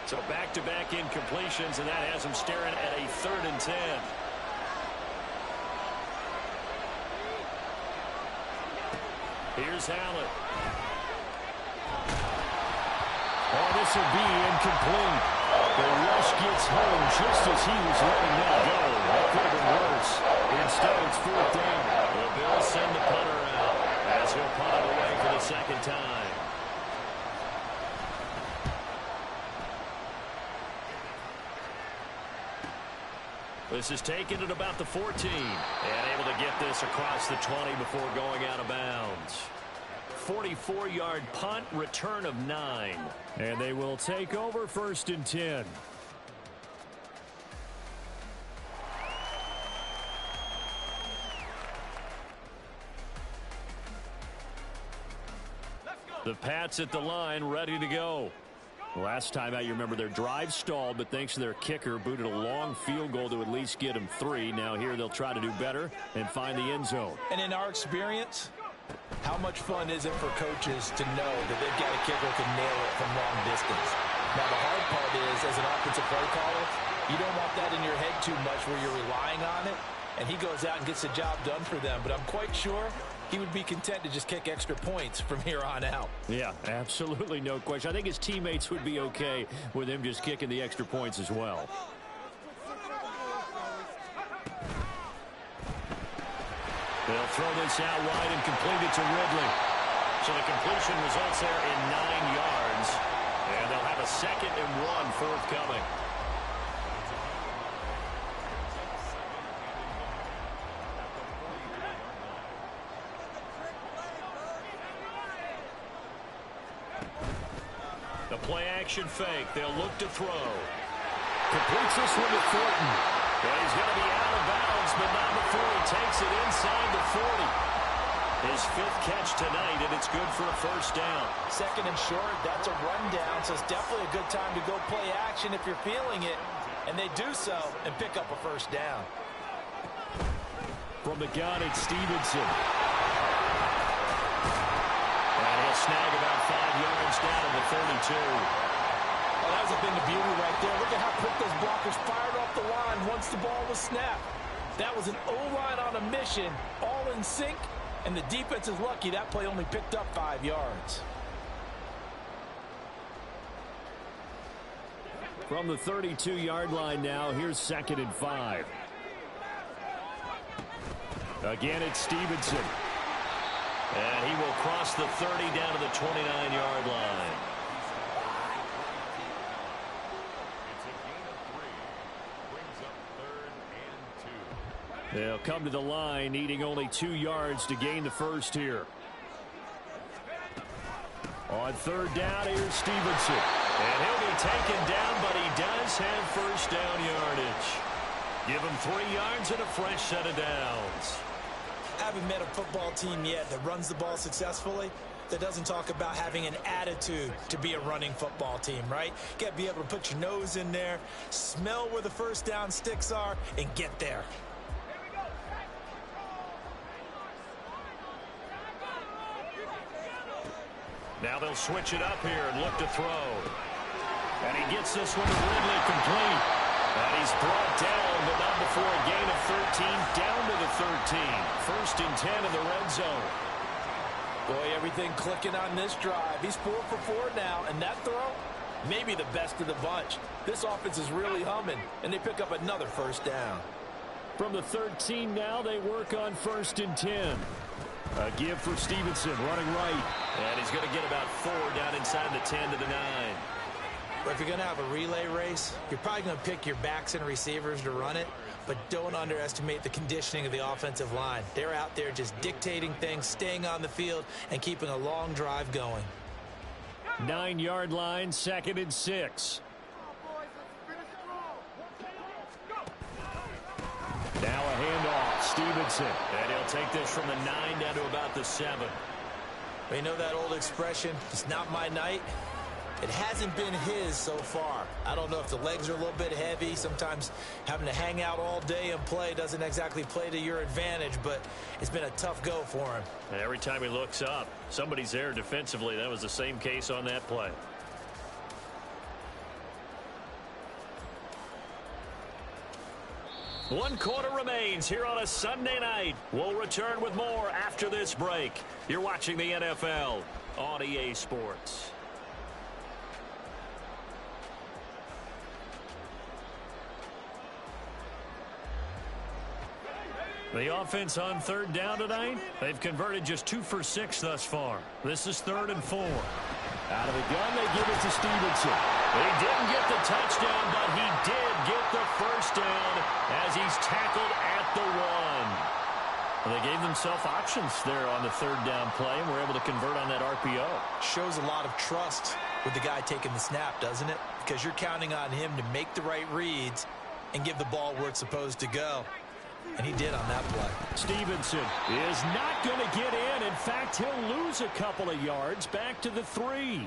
So back-to-back incompletions, and that has him staring at a 3rd and 10. Here's Allen. Oh, this will be incomplete. The rush gets home just as he was letting that go. That could have been worse. Instead, it's 4th down. The Bills send the punter out as he'll punt it away for the 2nd time. This is taken at about the 14. And able to get this across the 20 before going out of bounds. 44-yard punt, return of 9. And they will take over 1st and 10. The Pats at the line, ready to go. Last time out, you remember their drive stalled, but thanks to their kicker, booted a long field goal to at least get them 3. Now here they'll try to do better and find the end zone. And in our experience, how much fun is it for coaches to know that they've got a kicker who can nail it from long distance? Now, the hard part is, as an offensive play caller, you don't want that in your head too much where you're relying on it, and he goes out and gets the job done for them. But I'm quite sure he would be content to just kick extra points from here on out. Yeah, absolutely no question. I think his teammates would be okay with him just kicking the extra points as well. They'll throw this out wide and complete it to Ridley. So the completion results there in 9 yards. And they'll have a 2nd and 1 forthcoming. The play-action fake. They'll look to throw. Completes this one to Thornton. And he's going to be out of bounds, but not before he takes it inside the 40. His 5th catch tonight, and it's good for a 1st down. 2nd and short, that's a rundown, so it's definitely a good time to go play action if you're feeling it. And they do so and pick up a 1st down. From the gun, it's Stevenson. And he'll snag about 5 yards down to the 32. Oh, that was a thing of beauty right there. Look at how quick those blockers fired off the line once the ball was snapped. That was an O-line on a mission, all in sync, and the defense is lucky that play only picked up 5 yards. From the 32-yard line now, here's 2nd and 5. Again, it's Stevenson. And he will cross the 30 down to the 29-yard line. They'll come to the line, needing only 2 yards to gain the 1st here. On 3rd down, here's Stevenson. And he'll be taken down, but he does have 1st down yardage. Give him 3 yards and a fresh set of downs. I haven't met a football team yet that runs the ball successfully that doesn't talk about having an attitude to be a running football team, right? You got to be able to put your nose in there, smell where the 1st down sticks are, and get there. Now they'll switch it up here and look to throw. And he gets this one to Ridley complete. And he's brought down, but not before a gain of 13, down to the 13. 1st and 10 in the red zone. Boy, everything clicking on this drive. He's 4 for 4 now, and that throw, maybe the best of the bunch. This offense is really humming, and they pick up another 1st down. From the 13 now, they work on 1st and 10. A give for Stevenson, running right. And he's going to get about 4 down inside the 10 to the 9. But if you're going to have a relay race, you're probably going to pick your backs and receivers to run it, but don't underestimate the conditioning of the offensive line. They're out there just dictating things, staying on the field, and keeping a long drive going. 9-yard line, 2nd and 6. Now a handoff, Stevenson. And he'll take this from the 9 down to about the 7. Well, you know that old expression, it's not my night? It hasn't been his so far. I don't know if the legs are a little bit heavy. Sometimes having to hang out all day and play doesn't exactly play to your advantage, but it's been a tough go for him. And every time he looks up, somebody's there defensively. That was the same case on that play. One quarter remains here on a Sunday night. We'll return with more after this break. You're watching the NFL on EA Sports. The offense on 3rd down tonight, they've converted just 2 for 6 thus far. This is 3rd and 4. Out of the gun, they give it to Stevenson. He didn't get the touchdown, but he did get the first down as he's tackled at the 1. They gave themselves options there on the 3rd down play, and were able to convert on that RPO. Shows a lot of trust with the guy taking the snap, doesn't it? Because you're counting on him to make the right reads and give the ball where it's supposed to go. And he did on that play. Stevenson is not going to get in. In fact, he'll lose a couple of yards back to the 3.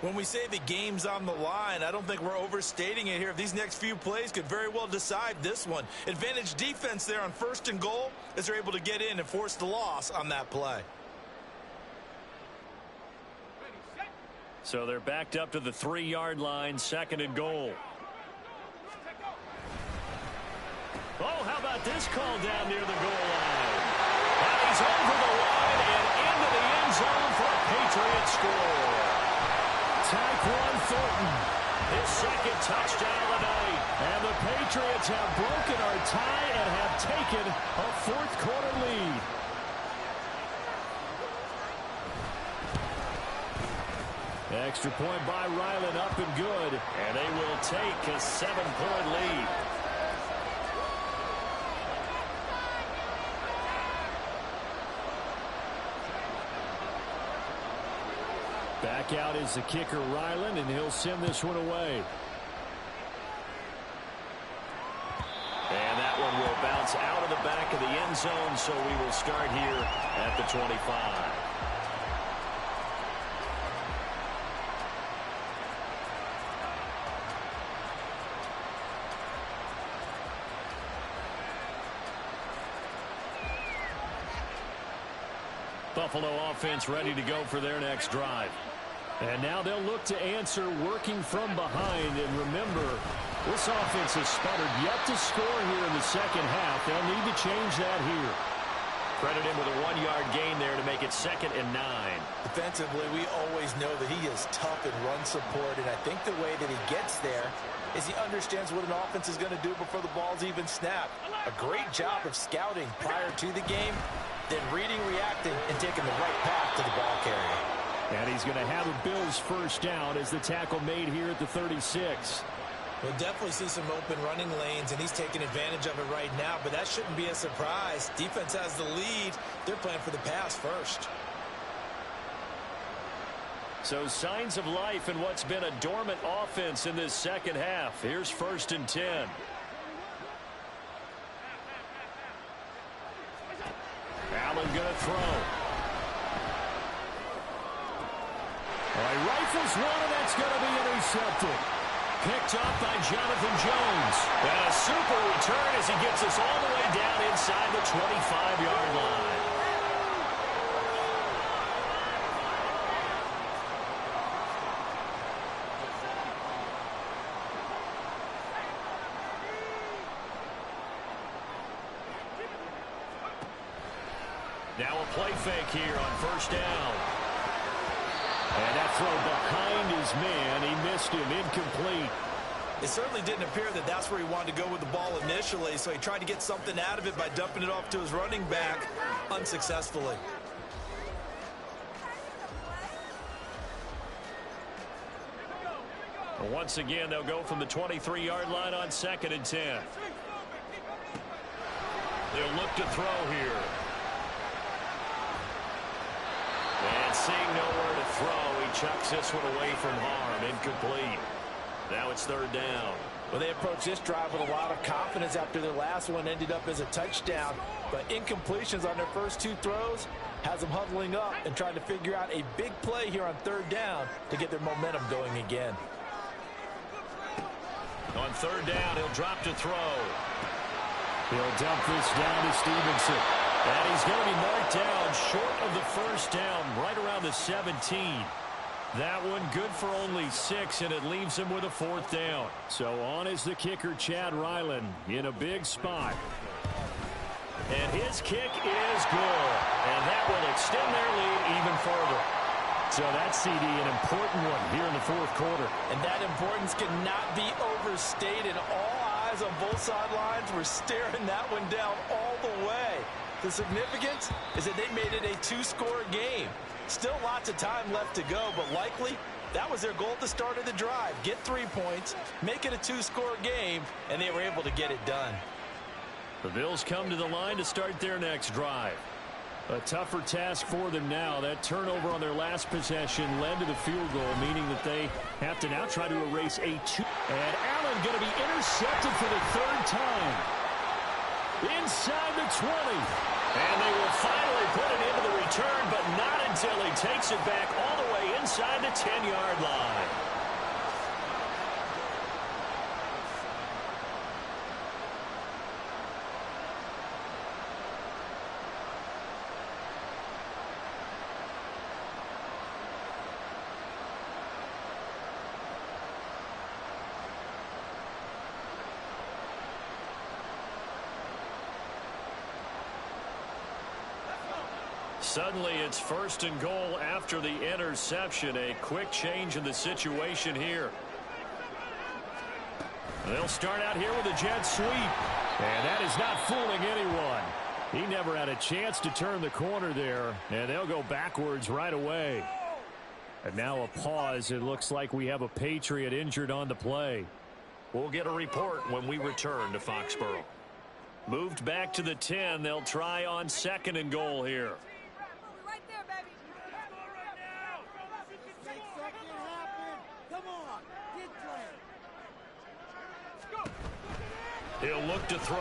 When we say the game's on the line, I don't think we're overstating it here. These next few plays could very well decide this one. Advantage defense there on 1st and goal as they're able to get in and force the loss on that play. So they're backed up to the 3-yard line, 2nd and goal. Oh, how about this call down near the goal line? And he's over the line and into the end zone for a Patriots score. Tyquan Thornton, his 2nd touchdown of the night. And the Patriots have broken our tie and have taken a 4th quarter lead. Extra point by Ryland, up and good. And they will take a 7-point lead. Back out is the kicker, Ryland, and he'll send this one away. And that one will bounce out of the back of the end zone, so we will start here at the 25. Buffalo offense ready to go for their next drive. And now they'll look to answer working from behind. And remember, this offense has sputtered yet to score here in the 2nd half. They'll need to change that here. Credit him with a 1-yard gain there to make it 2nd and 9. Defensively, we always know that he is tough in run support, and I think the way that he gets there is he understands what an offense is going to do before the ball's even snapped. A great job of scouting prior to the game, then reading, reacting, and taking the right path to the ball carrier. And he's going to have a Bills first down as the tackle made here at the 36. We'll definitely see some open running lanes, and he's taking advantage of it right now, but that shouldn't be a surprise. Defense has the lead. They're playing for the pass first. So signs of life in what's been a dormant offense in this 2nd half. Here's 1st and 10. Allen going to throw. He rifles one, and that's going to be intercepted. Picked up by Jonathan Jones. And a super return as he gets us all the way down inside the 25-yard line. Now a play fake here on 1st down. And that throw behind his man. He missed him, incomplete. It certainly didn't appear that that's where he wanted to go with the ball initially, so he tried to get something out of it by dumping it off to his running back unsuccessfully. Once again, they'll go from the 23-yard line on 2nd and 10. They'll look to throw here. And seeing nowhere to throw, he chucks this one away from harm. Incomplete. Now it's 3rd down. Well, they approached this drive with a lot of confidence after their last one ended up as a touchdown. But incompletions on their first 2 throws has them huddling up and trying to figure out a big play here on 3rd down to get their momentum going again. On 3rd down, he'll drop to throw. He'll dump this down to Stevenson. And he's going to be marked down short of the 1st down, right around the 17. That one good for only 6, and it leaves him with a 4th down. So on is the kicker, Chad Ryland, in a big spot. And his kick is good. And that will extend their lead even further. So that CD, an important one here in the 4th quarter. And that importance cannot be overstated. All eyes on both sidelines were staring that one down all the way. The significance is that they made it a 2-score game. Still lots of time left to go, but likely that was their goal at the start of the drive. Get 3 points, make it a 2-score game, and they were able to get it done. The Bills come to the line to start their next drive. A tougher task for them now. That turnover on their last possession led to the field goal, meaning that they have to now try to erase a 2. And Allen going to be intercepted for the 3rd time. Inside the 20. And they will finally put it into the return, but not until he takes it back all the way inside the 10-yard line. Suddenly it's 1st and goal after the interception. A quick change in the situation here. They'll start out here with a jet sweep. And that is not fooling anyone. He never had a chance to turn the corner there. And they'll go backwards right away. And now a pause. It looks like we have a Patriot injured on the play. We'll get a report when we return to Foxborough. Moved back to the 10. They'll try on 2nd and goal here. He'll look to throw.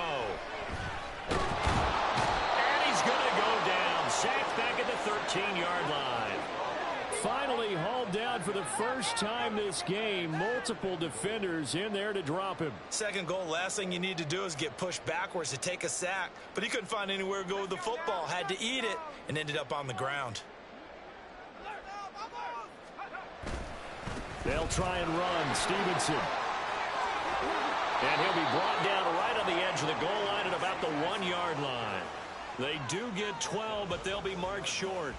And he's going to go down. Sacked back at the 13-yard line. Finally hauled down for the first time this game. Multiple defenders in there to drop him. 2nd goal, last thing you need to do is get pushed backwards to take a sack. But he couldn't find anywhere to go with the football. Had to eat it and ended up on the ground. They'll try and run. Stevenson. And he'll be brought down right on the edge of the goal line at about the 1-yard line. They do get 12, but they'll be marked short.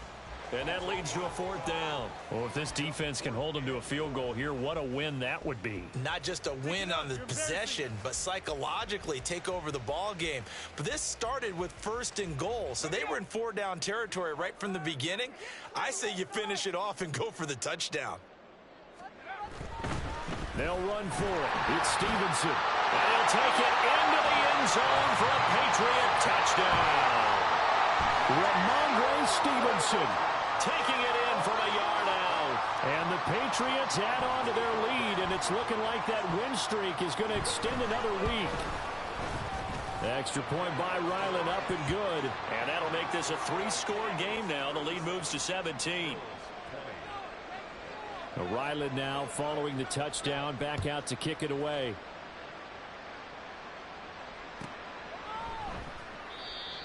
And that leads to a 4th down. Well, if this defense can hold them to a field goal here, what a win that would be. Not just a win on the possession, but psychologically take over the ball game. But this started with 1st and goal, so they were in 4-down territory right from the beginning. I say you finish it off and go for the touchdown. They'll run for it. It's Stevenson. And he'll take it into the end zone for a Patriot touchdown. Ramondre Stevenson taking it in from a yard out. And the Patriots add on to their lead, and it's looking like that win streak is going to extend another week. Extra point by Ryland, up and good. And that'll make this a 3-score game now. The lead moves to 17. Ryland now following the touchdown, back out to kick it away.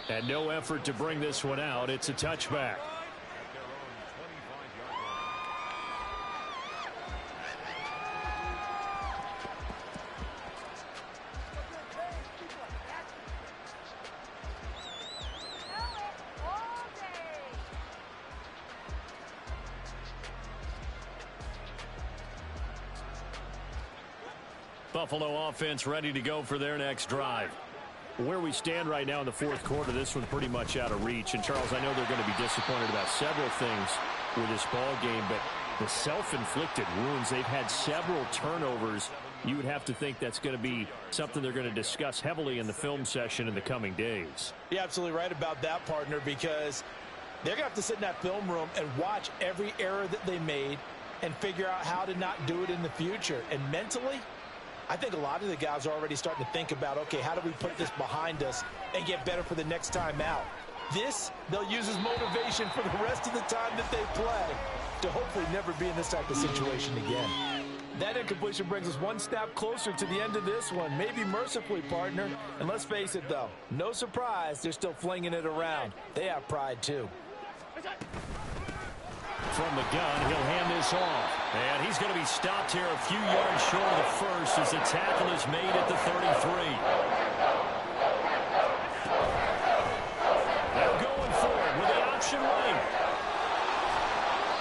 And no effort to bring this one out. It's a touchback. Buffalo offense ready to go for their next drive. Where we stand right now in the fourth quarter, this one's pretty much out of reach. And, Charles, I know they're going to be disappointed about several things with this ball game, but the self-inflicted wounds, they've had several turnovers. You would have to think that's going to be something they're going to discuss heavily in the film session in the coming days. You're absolutely right about that, partner, because they're going to have to sit in that film room and watch every error that they made and figure out how to not do it in the future. And mentally, I think a lot of the guys are already starting to think about, okay, how do we put this behind us and get better for the next time out? This, they'll use as motivation for the rest of the time that they play to hopefully never be in this type of situation again. That incompletion brings us one snap closer to the end of this one, maybe mercifully, partner. And let's face it, though, no surprise, they're still flinging it around. They have pride, too. From the gun, he'll hand this off. And he's going to be stopped here a few yards short of the first as the tackle is made at the 33. Now going forward with the option right.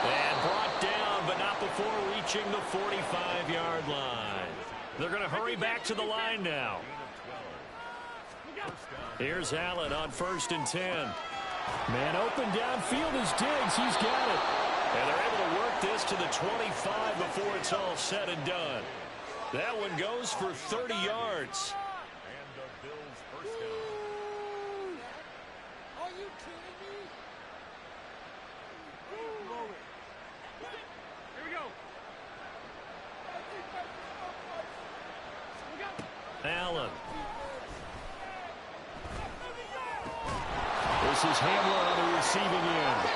And brought down, but not before reaching the 45-yard line. They're going to hurry back to the line now. Here's Allen on 1st and 10. Man open downfield is Diggs. He's got it. And they're able to work this to the 25 before it's all said and done. That one goes for 30 yards. And the Bills first down. Are you kidding me? Here we go. Allen. This is Hamler on the receiving end.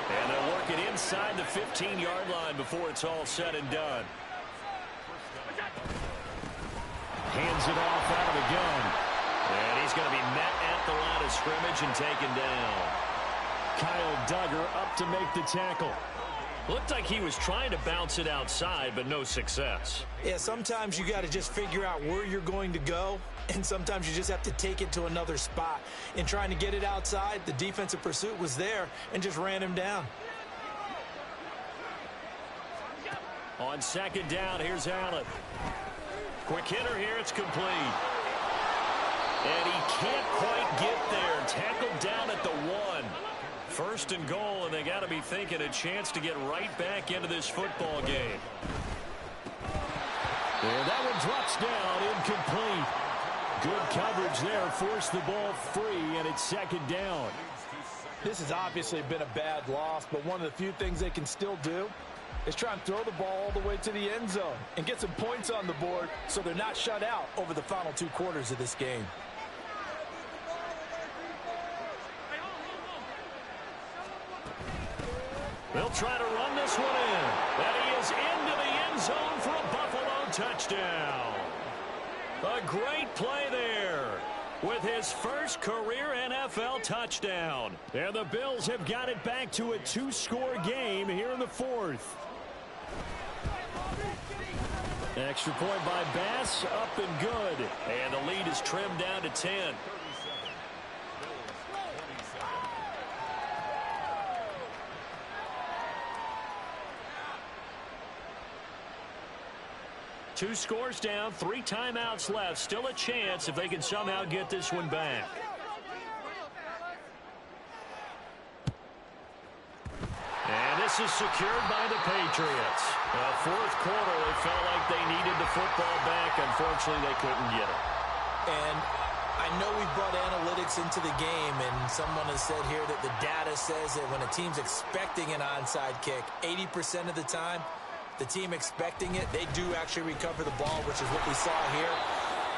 And they'll work it inside the 15-yard line before it's all said and done. Hands it off out of the gun. And he's going to be met at the line of scrimmage and taken down. Kyle Duggar up to make the tackle. Looked like he was trying to bounce it outside, but no success. Yeah, sometimes you got to just figure out where you're going to go, and sometimes you just have to take it to another spot. In trying to get it outside, the defensive pursuit was there and just ran him down. On 2nd down, here's Allen. Quick hitter here, it's complete. And he can't quite get there. Tackled down at the 1. 1st and goal, and they got to be thinking a chance to get right back into this football game. And that one drops down, incomplete. Good coverage there, forced the ball free, and it's 2nd down. This has obviously been a bad loss, but one of the few things they can still do is try and throw the ball all the way to the end zone and get some points on the board so they're not shut out over the final 2 quarters of this game. They'll try to run this one in. And he is into the end zone for a Buffalo touchdown. A great play there with his first career NFL touchdown. And the Bills have got it back to a 2-score game here in the 4th. Extra point by Bass, up and good. And the lead is trimmed down to 10. 2 scores down, 3 timeouts left. Still a chance if they can somehow get this one back. And this is secured by the Patriots. 4th quarter, they felt like they needed the football back. Unfortunately, they couldn't get it. And I know we brought analytics into the game, and someone has said here that the data says that when a team's expecting an onside kick, 80% of the time, the team expecting it, they do actually recover the ball, which is what we saw here.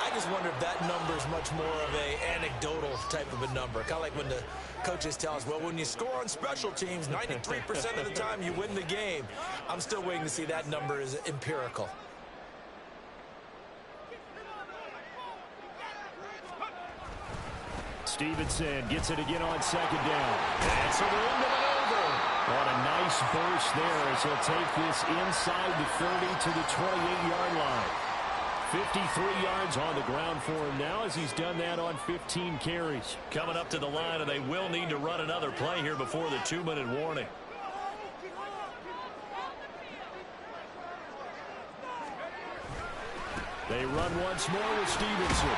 I just wonder if that number is much more of a anecdotal type of a number. Kind of like when the coaches tell us, well, when you score on special teams, 93% of the time you win the game. I'm still waiting to see that number is empirical. Stevenson gets it again on 2nd down. That's a window maneuver. What a nice burst there as he'll take this inside the 30 to the 28-yard line. 53 yards on the ground for him now as he's done that on 15 carries. Coming up to the line, and they will need to run another play here before the 2-minute warning. They run once more with Stevenson.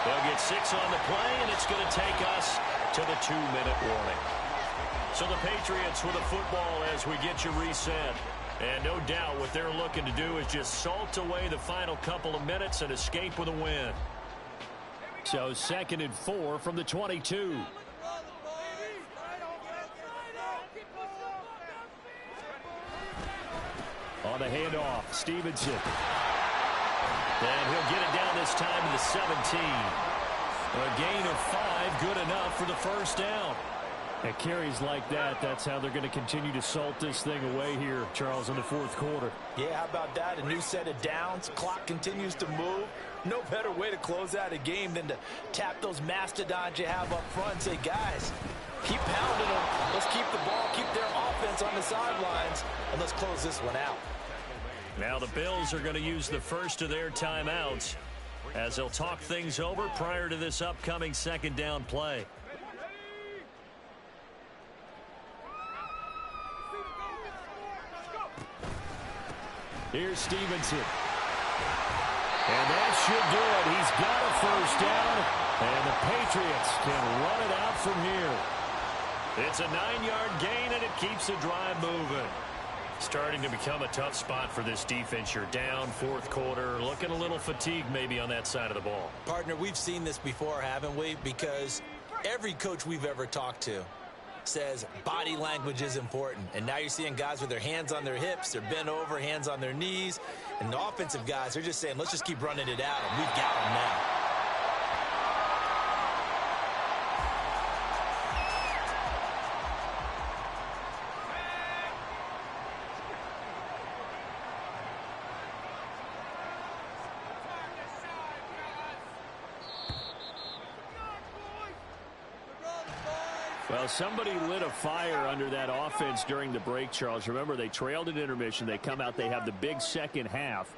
They'll get 6 on the play, and it's going to take us to the 2-minute warning. So the Patriots with a football as we get you reset. And no doubt what they're looking to do is just salt away the final couple of minutes and escape with a win. So 2nd and 4 from the 22. On the handoff, Stevenson. And he'll get it down this time to the 17. A gain of 5, good enough for the first down. At carries like that, that's how they're going to continue to salt this thing away here, Charles, in the 4th quarter. Yeah, how about that? A new set of downs. Clock continues to move. No better way to close out a game than to tap those mastodons you have up front and say, guys, keep pounding them. Let's keep the ball, keep their offense on the sidelines, and let's close this one out. Now the Bills are going to use the first of their timeouts as they'll talk things over prior to this upcoming 2nd down play. Here's Stevenson. And that should do it. He's got a first down, and the Patriots can run it out from here. It's a 9-yard gain, and it keeps the drive moving. Starting to become a tough spot for this defense. You're down 4th quarter, looking a little fatigued maybe on that side of the ball. Partner, we've seen this before, haven't we? Because every coach we've ever talked to says body language is important. And now you're seeing guys with their hands on their hips, they're bent over, hands on their knees. And the offensive guys are just saying, let's just keep running it out, and we've got them now. Well, somebody lit a fire under that offense during the break, Charles. Remember, they trailed at intermission. They come out, they have the big second half.